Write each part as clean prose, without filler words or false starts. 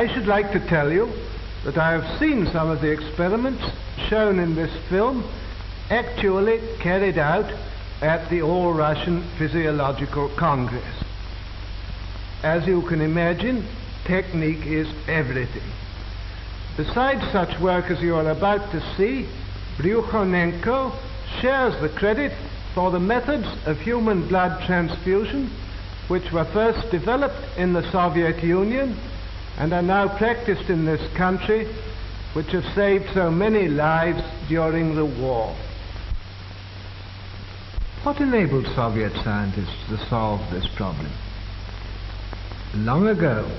I should like to tell you that I have seen some of the experiments shown in this film actually carried out at the All-Russian Physiological Congress. As you can imagine, technique is everything. Besides such work as you are about to see, Bryukhonenko shares the credit for the methods of human blood transfusion which were first developed in the Soviet Union and are now practiced in this country, which have saved so many lives during the war. What enabled Soviet scientists to solve this problem? Long ago,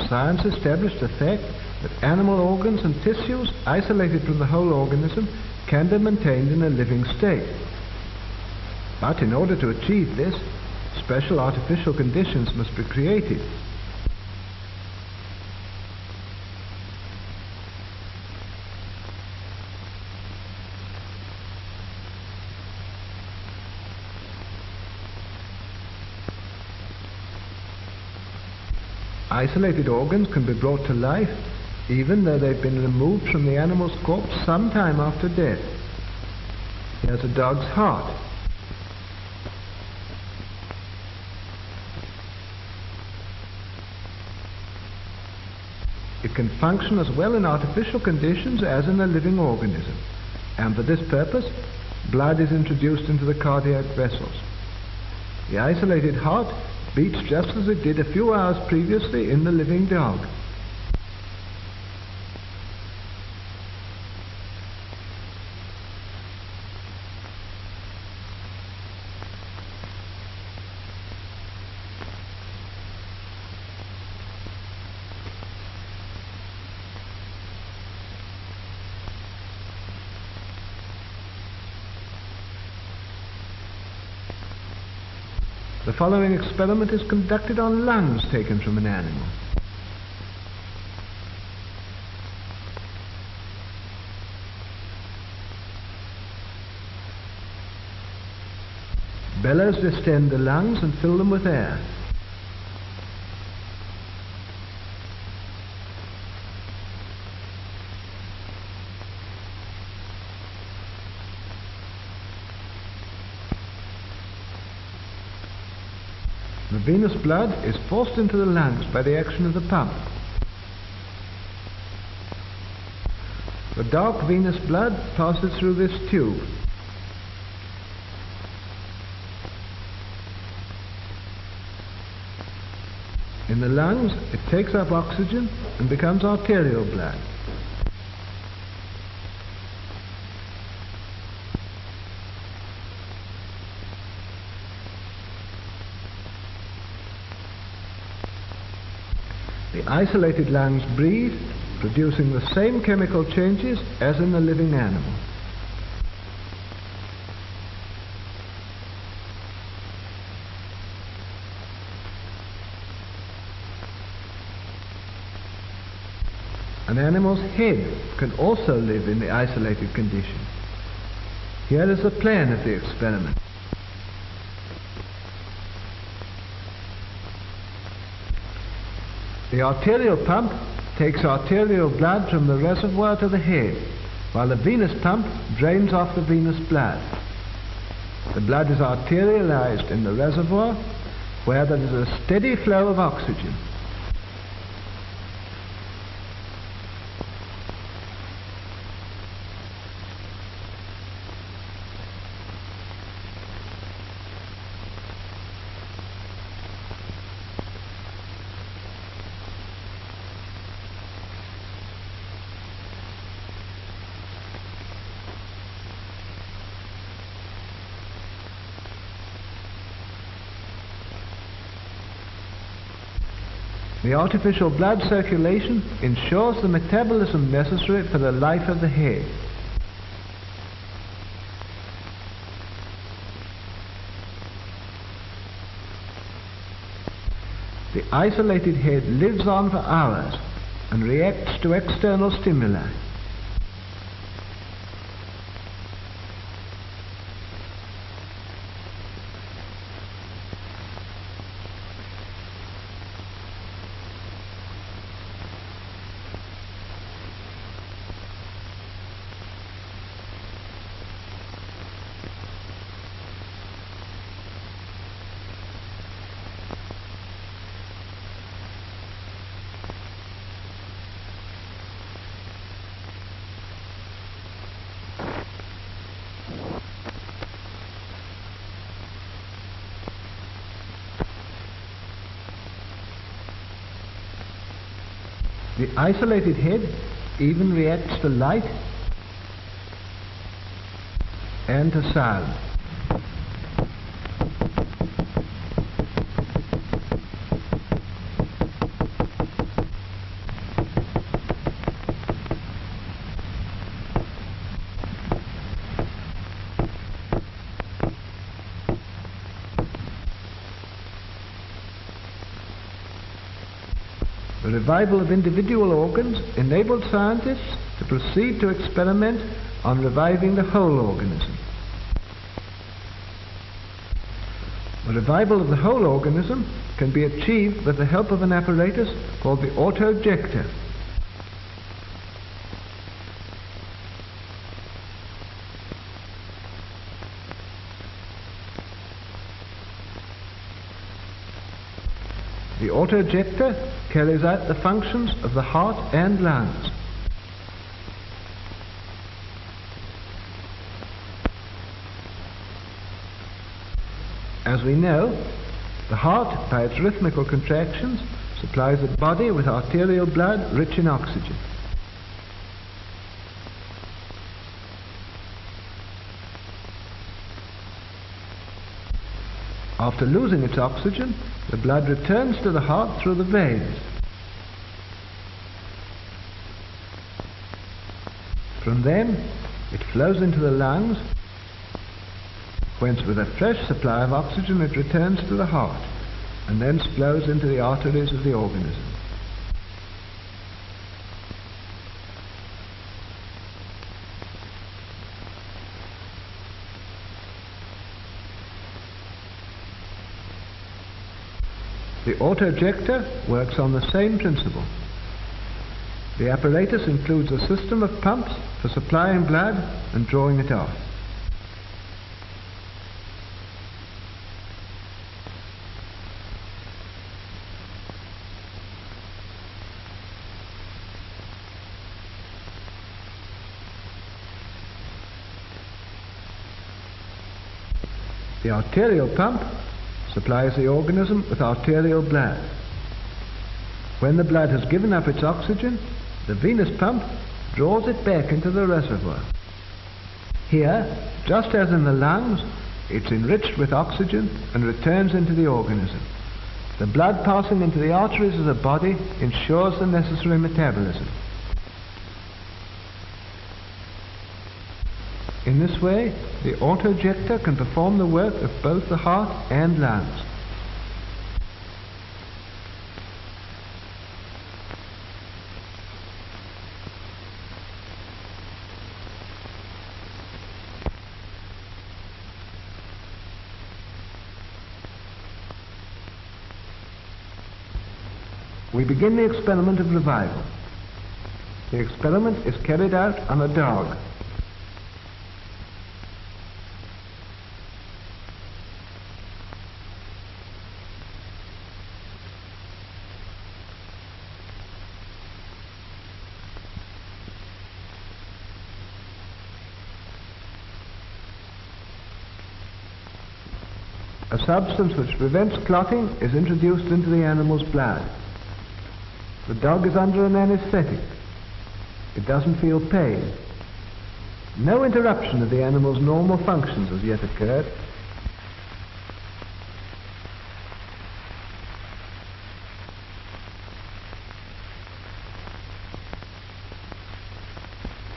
science established the fact that animal organs and tissues isolated from the whole organism can be maintained in a living state. But in order to achieve this, special artificial conditions must be created. Isolated organs can be brought to life even though they've been removed from the animal's corpse some time after death. Here's a dog's heart. It can function as well in artificial conditions as in a living organism, and for this purpose, blood is introduced into the cardiac vessels. The isolated heart beats just as it did a few hours previously in the living dog. The following experiment is conducted on lungs taken from an animal. Bellows distend the lungs and fill them with air. The venous blood is forced into the lungs by the action of the pump. The dark venous blood passes through this tube. In the lungs, it takes up oxygen and becomes arterial blood. The isolated lungs breathe, producing the same chemical changes as in the living animal. An animal's head can also live in the isolated condition. Here is the plan of the experiment. The arterial pump takes arterial blood from the reservoir to the head, while the venous pump drains off the venous blood. The blood is arterialized in the reservoir, where there is a steady flow of oxygen. The artificial blood circulation ensures the metabolism necessary for the life of the head. The isolated head lives on for hours and reacts to external stimuli. The isolated head even reacts to light and to sound. The revival of individual organs enabled scientists to proceed to experiment on reviving the whole organism. The revival of the whole organism can be achieved with the help of an apparatus called the autojector. The autojector carries out the functions of the heart and lungs. As we know, the heart, by its rhythmical contractions, supplies the body with arterial blood rich in oxygen. After losing its oxygen, the blood returns to the heart through the veins. From them, it flows into the lungs, whence with a fresh supply of oxygen it returns to the heart, and thence flows into the arteries of the organism. The autojector works on the same principle. The apparatus includes a system of pumps for supplying blood and drawing it off. The arterial pump supplies the organism with arterial blood. When the blood has given up its oxygen, the venous pump draws it back into the reservoir. Here, just as in the lungs, it's enriched with oxygen and returns into the organism. The blood passing into the arteries of the body ensures the necessary metabolism. In this way, the autojector can perform the work of both the heart and lungs. We begin the experiment of revival. The experiment is carried out on a dog. A substance which prevents clotting is introduced into the animal's blood. The dog is under an anesthetic. It doesn't feel pain. No interruption of the animal's normal functions has yet occurred.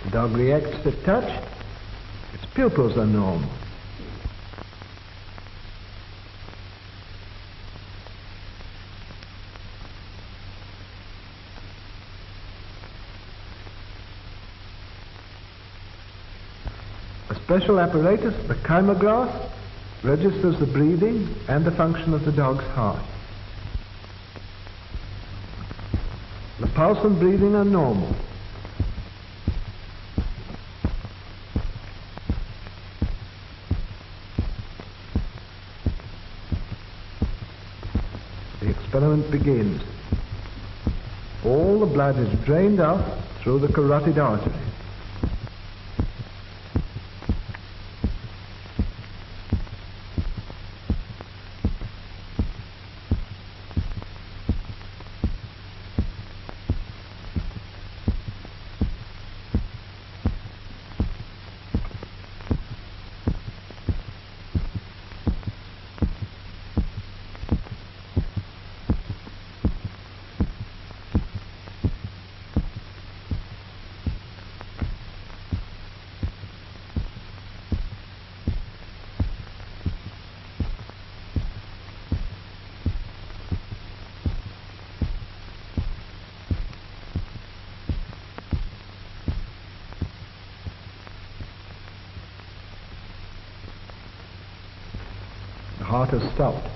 The dog reacts to touch. Its pupils are normal. A special apparatus, the kymograph, registers the breathing and the function of the dog's heart. The pulse and breathing are normal. The experiment begins. All the blood is drained off through the carotid artery. heart has stopped.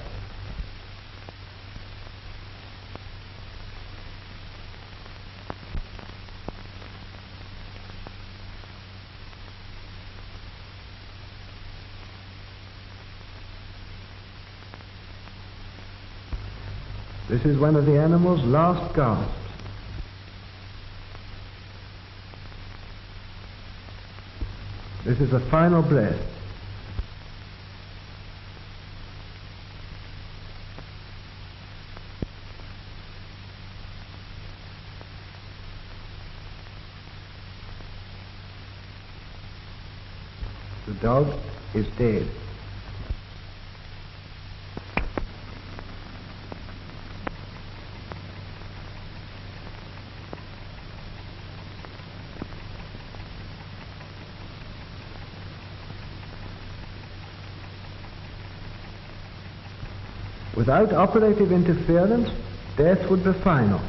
This is one of the animal's last gasps. This is the final breath. The dog is dead. Without operative interference, death would be final,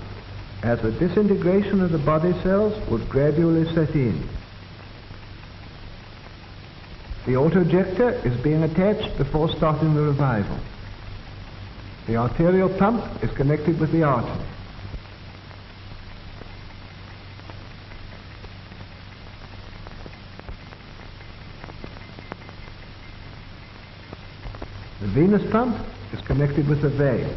as the disintegration of the body cells would gradually set in. The autojector is being attached before starting the revival. The arterial pump is connected with the artery. The venous pump is connected with the vein.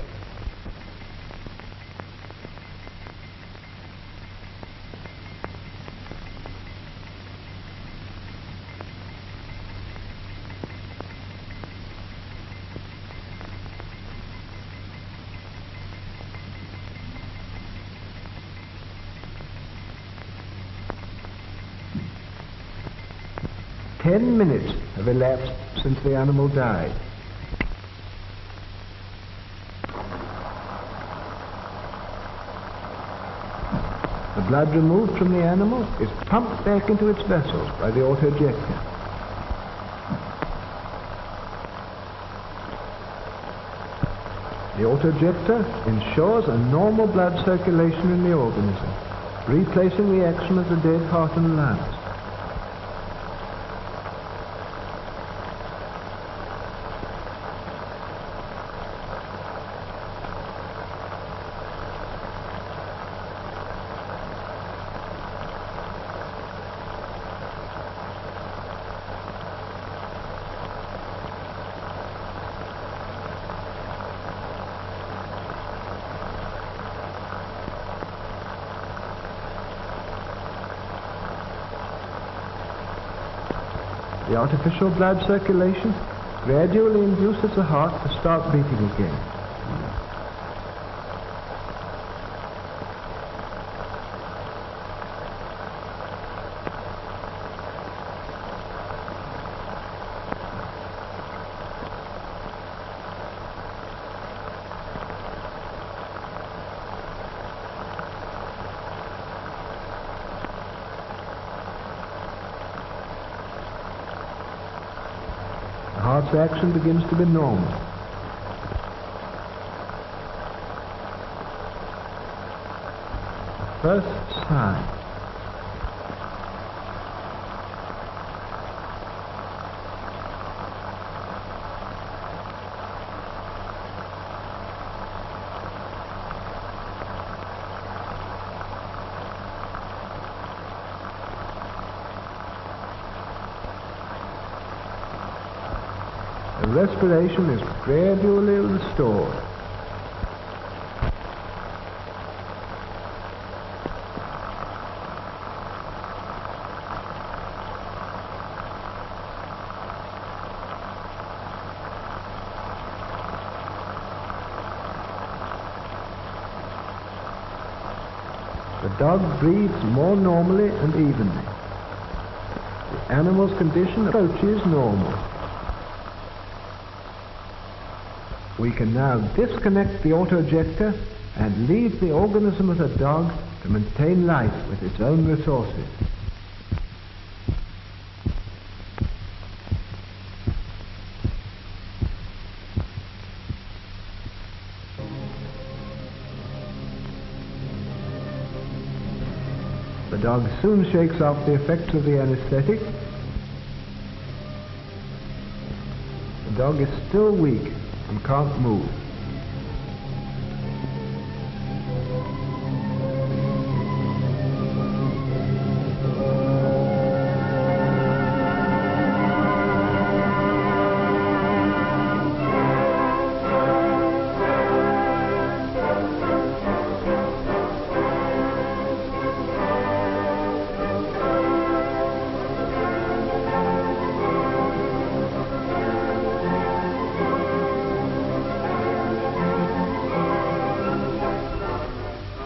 Ten minutes have elapsed since the animal died. The blood removed from the animal is pumped back into its vessels by the autojector. The autojector ensures a normal blood circulation in the organism, replacing the action of the dead heart and lungs. The artificial blood circulation gradually induces the heart to start beating again. The heart's action begins to be normal. First sign. The respiration is gradually restored. The dog breathes more normally and evenly. The animal's condition approaches normal. We can now disconnect the autojector and leave the organism of the dog to maintain life with its own resources. The dog soon shakes off the effects of the anesthetic. The dog is still weak, and can't move.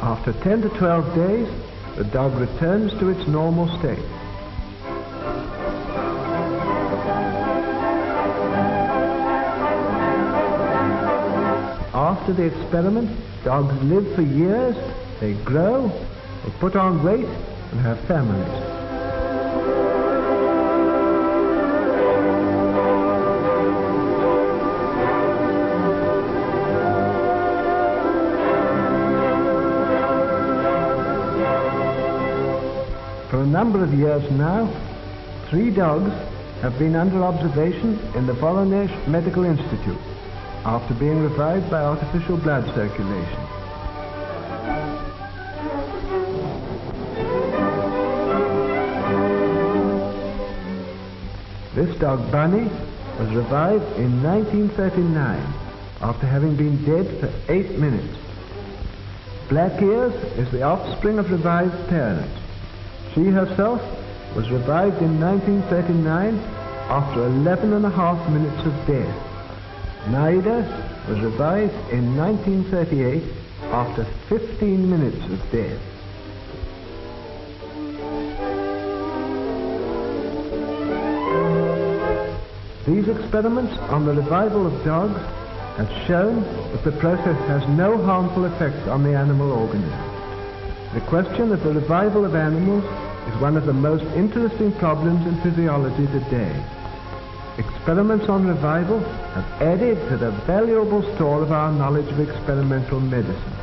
After 10 to 12 days, the dog returns to its normal state. After the experiment, dogs live for years, they grow, they put on weight, and have families. For a number of years now, 3 dogs have been under observation in the Voronezh Medical Institute after being revived by artificial blood circulation. This dog, Bunny, was revived in 1939 after having been dead for 8 minutes. Black Ears is the offspring of revived parents. She herself was revived in 1939 after 11.5 minutes of death. Naida was revived in 1938 after 15 minutes of death. These experiments on the revival of dogs have shown that the process has no harmful effects on the animal organism. The question of the revival of animals is one of the most interesting problems in physiology today. Experiments on revival have added to the valuable store of our knowledge of experimental medicine.